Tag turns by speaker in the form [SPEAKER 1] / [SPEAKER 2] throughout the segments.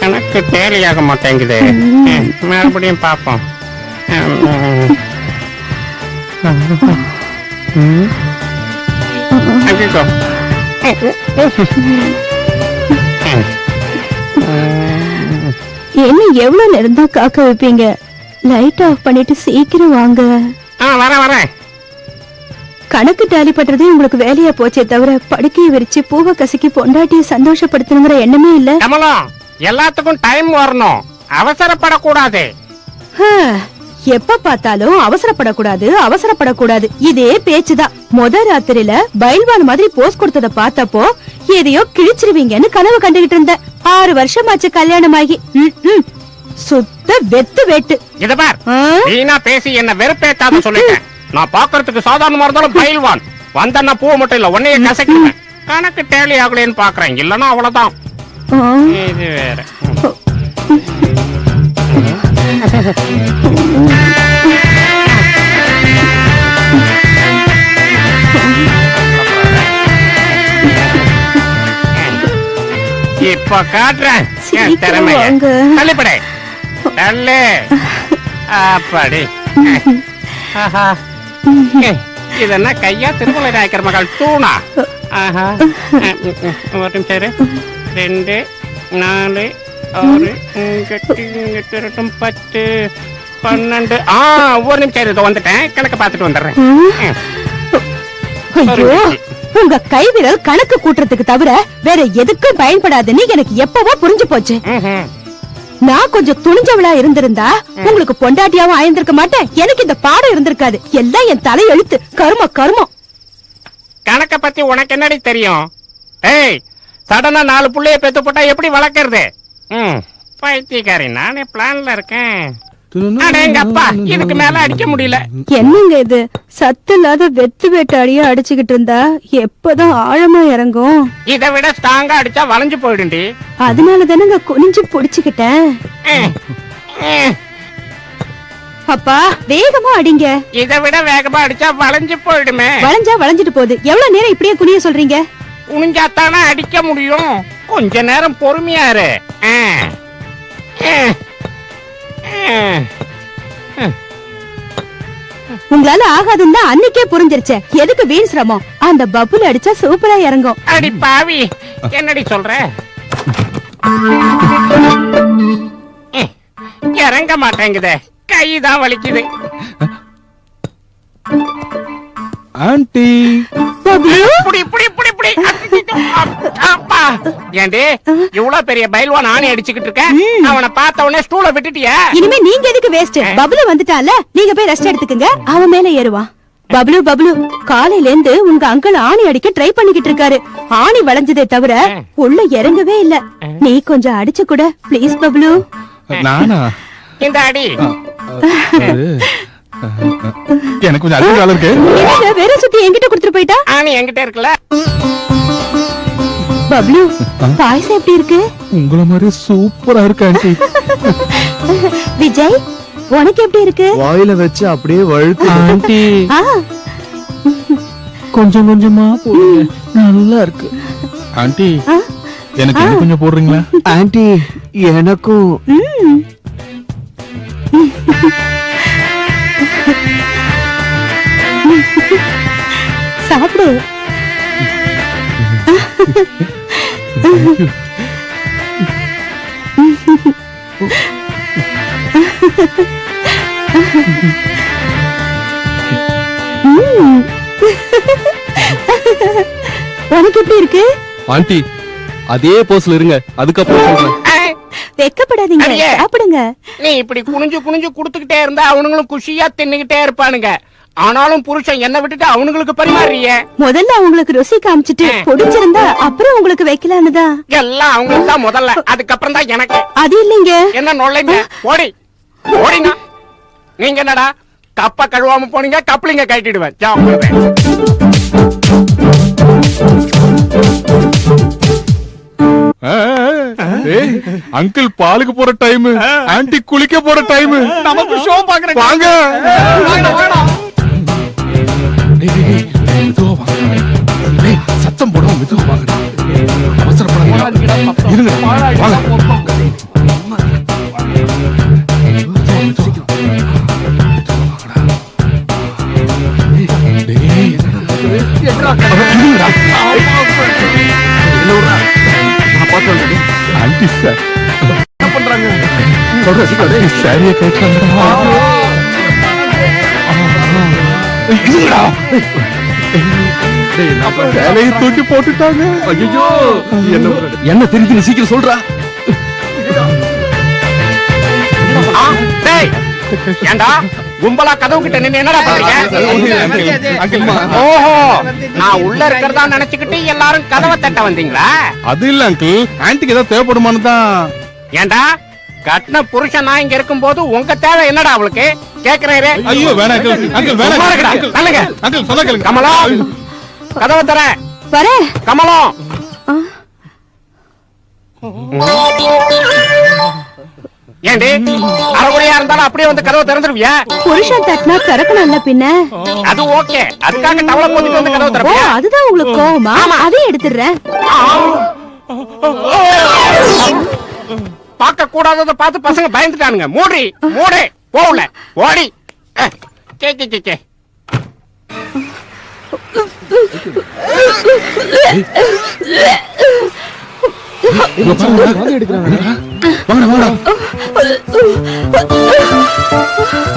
[SPEAKER 1] கணக்கு தேலியாக மாட்டேங்குது. மறுபடியும் பார்ப்போம்.
[SPEAKER 2] என்ன எவ்வளவு நேரம் தான் காக்க வைப்பீங்க? லைட் ஆஃப் பண்ணிட்டு சீக்கிரம் வாங்க.
[SPEAKER 1] வரேன்.
[SPEAKER 2] கணக்கு டாலி பண்றதே உங்களுக்கு வேலையா போச்சே தவிர படுக்கையை விரிச்சு பூவை கசக்கி பொண்டாட்டிய சந்தோஷப்படுத்தணுங்கிற எண்ணமே இல்ல.
[SPEAKER 1] எல்லாத்துக்கும் டைம் வரணும், அவசரப்படக்கூடாது.
[SPEAKER 2] எப்ப பார்த்தாலும் அவசரப்படக்கூடாது இதே பேச்சுதான். ராத்திரியில பைல்வான் மாதிரி போஸ் கொடுத்தத பார்த்தப்போ எதையோ கிழிச்சிருவீங்கன்னு கனவு கண்டுகிட்டு இருந்த. 6 வருஷமாச்சு கல்யாணமாகி. சுத்த வெத்து வெட்டு.
[SPEAKER 1] இத பார், நீனா பேசி என்ன வெறுப்பேத்தாத சொல்லிட்டேன். நான் பாக்குறதுக்கு சாதாரணமா இருந்தாலும் பைல்வான். வந்தன்னா பூ மட்டும் இல்ல உன்னையே கசக்குவேன். கணக்கு டேலி ஆகலேன்னு பாக்குறேன், இல்லன்னா அவ்வளவுதான். இது வேற. இப்ப காட்டுறேன் திறமைய. தள்ளிப்படை தள்ளு. அப்படி இதென்ன கையா? திருமலை நாயக்கர் மகள் தூணா? ஒரு நிமிஷம். 2 4 6 8 10 12. ஒரு நிமிஷம் வந்துட்டேன். கணக்கு பார்த்துட்டு வந்துடுறேன்.
[SPEAKER 2] உங்க கைவிரல் கணக்கு கூட்டுறதுக்கு தவிர வேற எதுக்கும் பயன்படாதுன்னு எனக்கு எப்பவோ புரிஞ்சு போச்சு. நான் கொஞ்சம் துணிஞ்சவளா இருந்திருந்தா உங்களுக்கு பொண்டாட்டியாவும் ஆயிருந்திருக்க மாட்டேன். எனக்கு இந்த பாடம் இருந்திருக்காது. எல்லாம் என் தலை எழுத்து. கருமம்.
[SPEAKER 1] கணக்க பத்தி உனக்கு என்னடி தெரியும்? சடனா 4 புள்ளைய பெத்து போட்டா எப்படி வளர்க்கறது? பைத்தியக்காரி, நானே பிளான்ல இருக்கேன். எங்க அப்பா இதுக்கு மேல அடிக்க முடியல.
[SPEAKER 2] என்னங்க இது? சத்து இல்லாத வெத்து வேட்டாடியா அடிச்சுக்கிட்டு இருந்தா எப்பதான் ஆழமா இறங்கும்?
[SPEAKER 1] இதை விட ஸ்ட்ராங்கா அடிச்சா வளைஞ்சு போயிடுண்டி.
[SPEAKER 2] அதனால தானங்க குனிஞ்சு புடிச்சுக்கிட்டேன். அப்பா வேகமா அடிங்க.
[SPEAKER 1] இதை விட வேகமா அடிச்சா வளைஞ்சு போயிடுமே.
[SPEAKER 2] வளைஞ்சிட்டு போகுது. எவ்வளவு நேரம் இப்படியே குனிய சொல்றீங்க?
[SPEAKER 1] குனிஞ்சாத்தானே அடிக்க முடியும். கொஞ்ச நேரம் பொறுமையா இரு.
[SPEAKER 2] உங்களால ஆகாதுன்னா அன்னைக்கே புரிஞ்சிருச்சே. எதுக்கு வீண் சிரமம்? அந்த பப்புல அடிச்சா சூப்பரா இறங்கும்.
[SPEAKER 1] அடி பாவி, என்னடி சொல்ற? இறங்க மாட்டேங்குதே, கைதான் வலிக்குது.
[SPEAKER 3] ஆண்டி
[SPEAKER 1] ஏண்டி இவ்வளவு பெரிய பைல்வான் ஆணி அடிச்சுக்கிட்டு இருக்க? அவனை பார்த்த உடனே ஸ்டூல விட்டுட்டியா?
[SPEAKER 2] இனிமே நீங்க எதுக்கு வேஸ்ட்? பப்ளு வந்துட்டால, நீங்க போய் ரெஸ்ட் எடுத்துக்கங்க. அவன் மேல ஏறுவான். பப்ளு காலையில இருந்து உங்க அங்கிள் ஆணி அடிக்க ட்ரை பண்ணிக்கிட்டு இருக்காரு. ஆணி வளைஞ்சதே தவிர உள்ள இறங்கவே இல்ல. நீ கொஞ்சம் அடிச்சு கூட ப்ளீஸ் பப்ளு.
[SPEAKER 3] நானா?
[SPEAKER 1] இந்த அடி
[SPEAKER 3] எனக்கு கொஞ்சம் அதிக வேலை இருக்கு.
[SPEAKER 2] வேற சுத்தி என்கிட்ட கொடுத்துட்டு போயிட்டா?
[SPEAKER 1] ஆணி என்கிட்ட இருக்குல்ல.
[SPEAKER 2] பப்ளு, பாயசம் எப்படி இருக்கு?
[SPEAKER 3] உங்கள மாதிரி சூப்பரா இருக்கு ஆண்டி.
[SPEAKER 2] விஜய், உனக்கு எப்படி இருக்கு?
[SPEAKER 4] வாயில வச்சு அப்படியே வழுக்கு
[SPEAKER 3] ஆண்டி. கொஞ்சம் கொஞ்சமா போடுங்க, நல்லா இருக்கு. ஆண்டி, எனக்கு கொஞ்சம் போடுறீங்களா?
[SPEAKER 4] ஆண்டி, எனக்கும்.
[SPEAKER 2] சாப்பிடு. உனக்கு எப்படி இருக்கு?
[SPEAKER 3] ஆண்டி, அதே போஸ்ல இருங்க, அதுக்கப்புறம் சொல்றேன்.
[SPEAKER 2] வெக்கப்படாதீங்க, சாப்பிடுங்க.
[SPEAKER 1] நீ இப்படி குனிஞ்சு குனிஞ்சு குடுத்துக்கிட்டே இருந்தா அவனுங்களும் குஷியா தின்னுகிட்டே இருப்பானுங்க. ஆனாலும் புருஷன் என்ன விட்டுட்டு அவனுங்களுக்கு பரிமாறிய.
[SPEAKER 2] முதல்ல அவங்களுக்கு ருசி காமிச்சிட்டு பிடிச்சிருந்தா அப்புறம் உங்களுக்கு வைக்கலான்னுதான்.
[SPEAKER 1] எல்லாம் அவங்களுக்கு தான் முதல்ல, அதுக்கப்புறம் தான் எனக்கு.
[SPEAKER 2] அது இல்லைங்க.
[SPEAKER 1] என்ன நொல்லைங்க? ஓடிங்க. நீங்க என்னடா கப்ப கழுவாம போனீங்க? கப்ளிங்க கட்டிடுவேன்.
[SPEAKER 3] ஏய் அங்கிள் பாலுக்கு போற டைம், ஆன்ட்டி குளிக்க போற டைம்.
[SPEAKER 1] நமக்கு ஷோ பாக்குறேன்.
[SPEAKER 3] வாங்க. மெதுவா வாங்க. டேய் சத்தம் போடாம மெதுவா வாங்க. அவசரப்படாதீங்க. இருங்க. வாங்க. ஆன்ட்டி சார் என்ன பண்றாங்க? சாரியை கேட்கறாங்க. வேலையை தூக்கி போட்டுட்டாங்க. ஐயோ என்ன தெரிஞ்சு சீக்கிரம் சொல்றா.
[SPEAKER 1] ஏண்டா கும்பலா கதவு கிட்ட நின்னு என்னடா பண்றீங்க? ஓஹோ, நான் உள்ள இருக்கிறதா நினைச்சுக்கிட்டு எல்லாரும் கதவை தட்ட வந்தீங்களா?
[SPEAKER 3] அது இல்ல அங்கிள், ஆன்ட்டிக்கு ஏதாவது தேவைப்படுமான்னு தான்.
[SPEAKER 1] ஏண்டா கட்டின புருஷன் நான் இங்க இருக்கும் போது உங்க தேவை என்னடா அவளுக்கு கேக்குறேன்.
[SPEAKER 3] ஐயோ வேணாம் அங்கிள், அங்கிள் வேணாம் அங்கிள், சொன்னா கேளுங்க.
[SPEAKER 1] கமலம் கதவை தர.
[SPEAKER 2] வர
[SPEAKER 1] கமலம் ஏண்டி அரைகுறையா இருந்தாலும் அப்படியே வந்து கதவை திறந்துருவியா?
[SPEAKER 2] புருஷன் தட்டினா திறக்கணும்ல பின்ன.
[SPEAKER 1] அது ஓகே, அதுக்காக டவலை போட்டுட்டு வந்து கதவை
[SPEAKER 2] ஓ
[SPEAKER 1] திறப்பியா?
[SPEAKER 2] அதுதான் உங்களுக்கு கோவமா? அதையும் எடுத்துடுறேன்.
[SPEAKER 1] பார்க்க கூடாதத பார்த்து பசங்க பயந்துட்டானுங்க. மூடி மூடி போகல ஓடி. சே சே சே சே.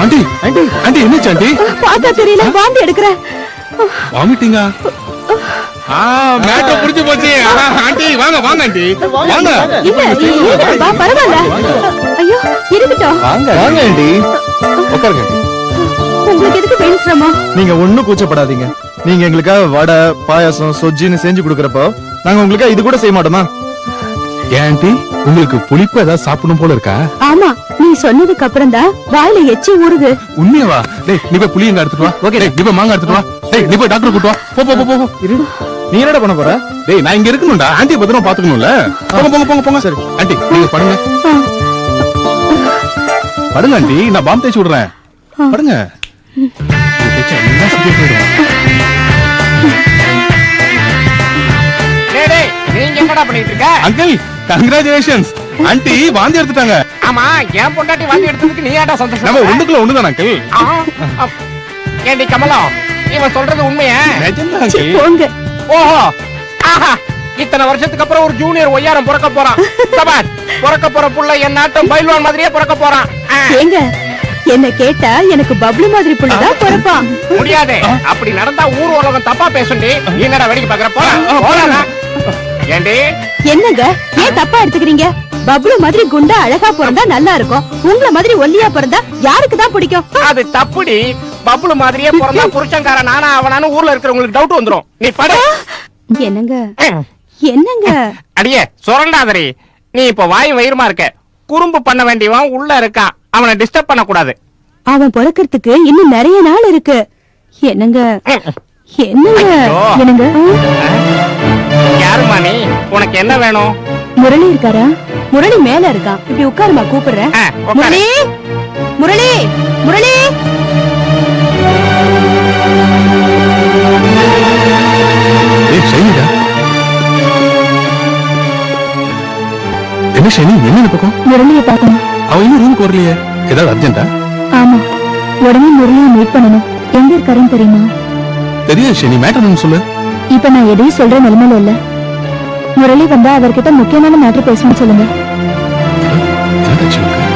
[SPEAKER 3] ஆண்டி ஆண்டி ஆண்டி என்னாச்சு ஆண்டி?
[SPEAKER 2] பார்த்தா தெரியல, வாந்தி எடுக்கிறேன்.
[SPEAKER 3] வாமிட்டிங்கா? மேட்டர் புடிச்சு போச்சு. ஆண்டி வாங்க வாங்க ஆண்டி வாங்க.
[SPEAKER 2] இல்ல பரவாயில்ல. ஐயோ இருக்கட்டும்.
[SPEAKER 4] வாங்க வாங்க ஆண்டி, உட்காருங்க.
[SPEAKER 2] உங்களுக்கு எதுக்கு பேசுறோமா?
[SPEAKER 4] நீங்க ஒண்ணும் கூச்சப்படாதீங்க. நீங்க எங்களுக்காக வடை பாயாசம் சொஜ்ஜின்னு செஞ்சு கொடுக்கறப்போ நாங்க உங்களுக்காக இது கூட செய்ய மாட்டோமா?
[SPEAKER 3] ஏன் ஆண்டி உங்களுக்கு புளிப்பு ஏதாவது சாப்பிடணும் போல இருக்கா?
[SPEAKER 2] ஆமா, நீ சொன்னதுக்கு அப்புறம் தான் வாயில எச்சி ஊறுது.
[SPEAKER 3] உண்மையாவா? டேய் நீ போய் புளியங்க எடுத்துட்டு வா. ஓகே டேய் நீ போய் மாங்காய் எடுத்துட்டு வா. டேய் நீ போய் டாக்டர் கூட்டு வா. போ போ போ போ.
[SPEAKER 4] நீ என்னடா பண்ண போற?
[SPEAKER 3] டேய் நான் இங்க இருக்கணும்டா, ஆண்டி பத்திரமா பாத்துக்கணும்ல. போங்க போங்க போங்க போங்க. சரி ஆண்டி நீங்க படுங்க. படுங்க ஆண்டி, நான் பாம் தேய்ச்சி விடுறேன். படுங்க.
[SPEAKER 1] நீங்க என்னடா பண்ணிட்டு இருக்க?
[SPEAKER 3] அங்கிள் கங்க்ராச்சுலேஷன்ஸ், ஆண்டி வாந்தி எடுத்துட்டாங்க.
[SPEAKER 1] ஆமா, என் பொண்டாட்டி வாந்தி எடுத்ததுக்கு நீ ஏன்டா சந்தோஷம்?
[SPEAKER 3] நம்ம ஒண்ணுக்குள்ள ஒண்ணுதான் அங்கிள்.
[SPEAKER 1] ஏண்டி கமலம், இவன் சொல்றது உண்மையா?
[SPEAKER 3] நிஜம்தான் அங்கிள்.
[SPEAKER 2] போங்க.
[SPEAKER 1] ஓஹோ, ஆஹா, இத்தனை வருஷத்துக்கு அப்புறம் ஒரு ஜூனியர் ஒய்யாரம் பிறக்க போறான். சபாஷ், பிறக்க போற புள்ள என் நாட்டம் பைல்வான் மாதிரியே பிறக்க போறான்.
[SPEAKER 2] ஏங்க என்ன கேட்டா எனக்கு பப்ளு மாதிரி புள்ளதான் பிறப்பான்.
[SPEAKER 1] முடியாது, அப்படி நடந்தா ஊர் உலகம் தப்பா பேசுண்டி. நீ என்னடா வேடிக்கை பாக்குற? போறா. ஏண்டி
[SPEAKER 2] என்னங்க ஏன் தப்பா எடுத்துக்கிறீங்க? பப்ளு மாதிரி குண்டா அழகா பிறந்தா நல்லா இருக்கும். உங்களை மாதிரி ஒல்லியா பிறந்தா யாருக்கு தான் பிடிக்கும்?
[SPEAKER 1] அது தப்புடி. பப்ளு மாதிரியே பிறந்தா புருஷன்கார நானா அவனானு ஊர்ல இருக்கிறவங்களுக்கு டவுட் வந்துரும். நீ படு.
[SPEAKER 2] என்னங்க என்னங்க?
[SPEAKER 1] அடியே சுரண்டாதரி, நீ இப்ப வாய் வயிறுமா இருக்க. குறும்பு பண்ண வேண்டியவன் உள்ள இருக்கான், அவனை டிஸ்டர்ப் பண்ண கூடாது.
[SPEAKER 2] அவன் பிறக்கிறதுக்கு இன்னும் நிறைய நாள் இருக்கு. என்னங்க என்னங்க என்னங்க?
[SPEAKER 1] யாருமா நீ? உனக்கு என்ன வேணும்?
[SPEAKER 2] முரளி இருக்காரா? முரளி மேல இருக்கான். இப்படி உட்காருமா, கூப்பிடுறேன். முரளி முரளி முரளி.
[SPEAKER 3] ஏய் ஷைனிடா, என்ன ஷைனி என்ன பக்கம்?
[SPEAKER 2] முரளியை பார்க்கணும்.
[SPEAKER 3] அவன் இன்னும் ரூமுக்கு வரலையே, ஏதாவது அர்ஜென்ட்டா?
[SPEAKER 2] ஆமா, உடனே முரளியை மீட் பண்ணணும். எங்க இருக்காருன்னு தெரியுமா?
[SPEAKER 3] தெரியாது ஷைனி, மேட்டர் சொல்லு.
[SPEAKER 2] இப்ப நான் எதையும் சொல்ற நிலைமையில இல்ல. முரளி வந்தா அவர்கிட்ட முக்கியமான மேட்டர் பேசணும்னு சொல்லுங்க.
[SPEAKER 3] என்னடா சொல்லுங்க?